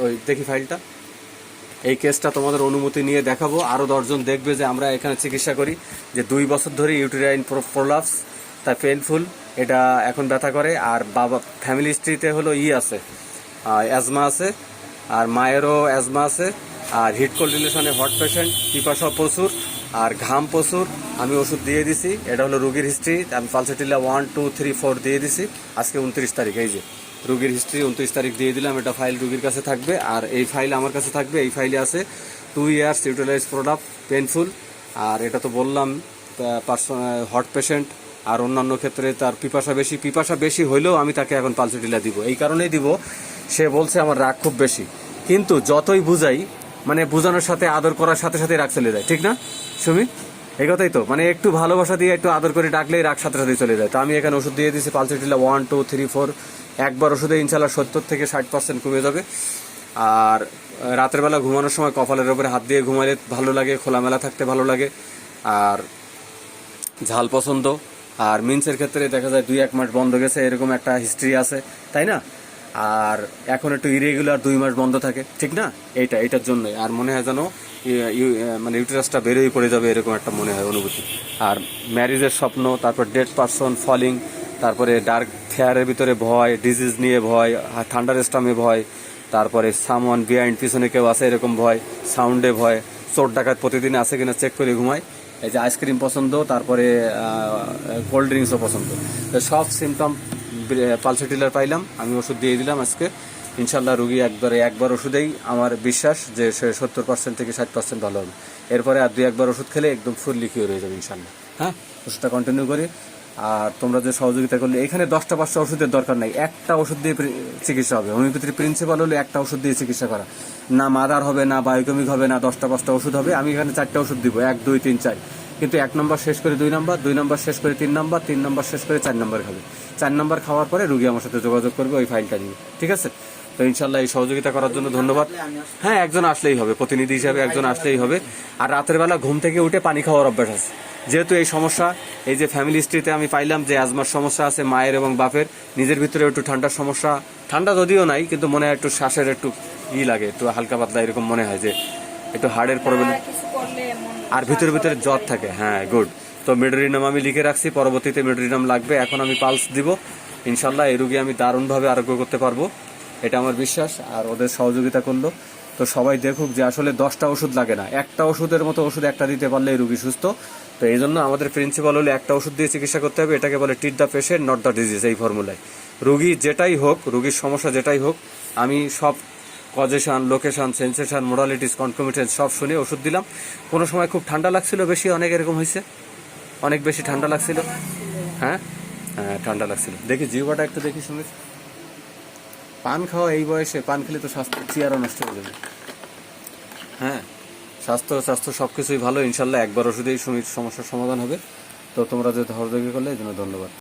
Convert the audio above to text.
ওই দেখি ফাইলটা। এই কেসটা তোমাদের অনুমতি নিয়ে দেখাবো, আরও 10 জন দেখবে যে আমরা এখানে চিকিৎসা করি, যে 2 বছর ধরে ইউটেরাইন প্রলাপস, তাই পেইনফুল, এটা এখন ব্যথা করে। আর বাবা ফ্যামিলি হিস্ট্রিতে হলো আছে, অ্যাজমা আছে, আর মায়েরও অ্যাজমা আছে, আর হিট কোল্ড রিলেশনে হট পেশেন্ট, পিপাসা প্রচুর, আর ঘাম প্রচুর। আমি ওষুধ দিয়ে দিছি, এটা হলো রুগীর হিস্ট্রি। আমি পালসেটিলা 1, 2, 3, 4 দিয়ে দিছি। আজকে 29 তারিখ, এই যে রুগীর হিস্ট্রি 29 তারিখ দিয়ে দিলাম। এটা ফাইল রুগীর কাছে থাকবে, আর এই ফাইল আমার কাছে থাকবে। এই ফাইলে আছে 2 ইয়ার্স ইউটিলাইজ প্রোডাক্ট, পেনফুল। আর এটা তো বললাম হট পেশেন্ট, আর অন্যান্য ক্ষেত্রে তার পিপাসা বেশি হইলেও আমি তাকে এখন পালসেটিলা দিব। এই কারণেই দিব, সে বলছে আমার রাগ খুব বেশি, কিন্তু যতই বুঝাই, মানে বুঝানোর সাথে আদর করার সাথে সাথে রাগ চলে যায়, ঠিক না সুমি? এই কথাই তো, মানে একটু ভালোবাসা দিয়ে একটু আদর করে ডাকলেই রাগ সাথে সাথে চলে যায়। তো আমি এখানে ওষুধ দিয়ে দিয়েছি পালসেটিলা 1, 2, 3, 4। একবার ওষুধে ইনশাল্লাহ 70 থেকে 60% কমে যাবে। আর রাতের বেলা ঘুমানোর সময় কপালের উপরে হাত দিয়ে ঘুমালে ভালো লাগে, খোলামেলা থাকতে ভালো লাগে। আর ঝাল পছন্দ। আর মিন্সের ক্ষেত্রে দেখা যায় 2-1 মাস বন্ধ গেছে, এরকম একটা হিস্ট্রি আছে, তাই না? আর এখন একটু ইরেগুলার 2 মাস বন্ধ থাকে, ঠিক না? এইটার জন্যই। আর মনে হয় যেন মানে ইউটেরাসটা বেরোই পড়ে যাবে, এরকম একটা মনে হয় অনুভূতি। আর ম্যারেজের স্বপ্ন, তারপর ডেড পারসন, ফলিং, তারপরে ডার্ক ফেয়ারের ভিতরে ভয়, ডিজিজ নিয়ে ভয়, থান্ডার স্টর্মে ভয়, তারপরে সামওয়ান বিহাইন্ড, পিছনে কেউ আছে এরকম ভয়, সাউন্ডে ভয়, চোর ডাকাত প্রতিদিন আছে কিনা চেক করে ঘুমায়। এই যে আইসক্রিম পছন্দ, তারপরে কোল্ড ড্রিঙ্কসও পছন্দ। তো সব সিমটম পালসেটিলার পাইলাম, আমি ওষুধ দিয়ে দিলাম আজকে। ইনশাল্লাহ রুগী একবার ওষুধেই আমার বিশ্বাস যে সে 70% থেকে 60% ভালো হবে। এরপরে আর 2-1 বার ওষুধ খেলে একদম ফুললি কিওর হয়ে যাবে ইনশাল্লাহ। হ্যাঁ, ওষুধটা কন্টিনিউ করি। আর তোমরা যে সহযোগিতা করলে, এখানে 10টা-5টা ওষুধের দরকার নাই, একটা ওষুধ দিয়ে চিকিৎসা হবে। হোমিওপ্যাথির প্রিন্সিপাল হলো একটা ওষুধ দিয়ে চিকিৎসা করা, না মাদার হবে, না বায়োকেমিক হবে, না 10টা-5টা ওষুধ হবে। আমি এখানে 4টা ওষুধ দিব, 1, 2, 3, 4। কিন্তু 1 নম্বর শেষ করে 2 নম্বর, 2 নম্বর শেষ করে 3 নম্বর, 3 নম্বর শেষ করে 4 নম্বর খাবে। 4 নম্বর খাওয়ার পরে রুগী আমার সাথে যোগাযোগ করবে ওই ফাইলটা নিয়ে, ঠিক আছে? তো ইনশাল্লাহ এই সহযোগিতা করার জন্য ধন্যবাদ। হ্যাঁ, একজন আসলেই হবে, প্রতিনিধি হিসাবে একজন আসলেই হবে। আর রাতের বেলা ঘুম থেকে উঠে পানি খাওয়ার অভ্যাস আছে, যেহেতু এই সমস্যা, এই যে ফ্যামিলি হিস্ট্রিতে আমি পাইলাম যে অ্যাজমার সমস্যা আছে মায়ের এবং বাপের, নিজের ভিতরে একটু ঠান্ডার সমস্যা, ঠান্ডা যদিও নাই, কিন্তু মনে হয় একটু শ্বাসের একটু লাগে, একটু হালকা পাতলা এরকম মনে হয় যে একটু হার্টের প্রবলেম, আর ভিতরে জ্বর থাকে। হ্যাঁ, গুড। তো মেডোরিনাম আমি লিখে রাখছি, পরবর্তীতে মেডোরিনাম লাগবে। এখন আমি পালস দিব, ইনশাল্লাহ এই রুগী আমি দারুণভাবে আরোগ্য করতে পারবো, এটা আমার বিশ্বাস। আর ওদের সহযোগিতা করলো, তো সবাই দেখুক যে আসলে 10টা ওষুধ লাগে না, একটা ওষুধের মতো ওষুধ একটা দিতে পারলে এই রুগী সুস্থ। তো এই জন্য আমাদের প্রিন্সিপাল হলে একটা ওষুধ দিয়ে চিকিৎসা করতে হবে। এটাকে বলে treat the patient not the disease, এই ফর্মুলায়। রুগী যেটাই হোক, রুগীর সমস্যা যেটাই হোক, আমি সব কজেশন, লোকেশন, সেন্সেশন, মোডালিটিস, কনকমিটেন্স সব শুনে ওষুধ দিলাম। কোনো সময় খুব ঠান্ডা লাগছিল বেশি, অনেক এরকম হয়েছে, অনেক বেশি ঠান্ডা লাগছিল। হ্যাঁ হ্যাঁ, ঠান্ডা লাগছিল। দেখি জিহ্বাটা একটু দেখি শুনে। পান খাওয়া এই বয়সে, পান খেলে তো স্বাস্থ্য চেয়ারও নষ্ট হয়ে যাবে। হ্যাঁ, স্বাস্থ্য সব কিছুই ভালো। ইনশাল্লাহ একবার ওষুধেই সমস্যার সমাধান হবে। তো তোমরা যে সহযোগী করলে এই জন্য ধন্যবাদ।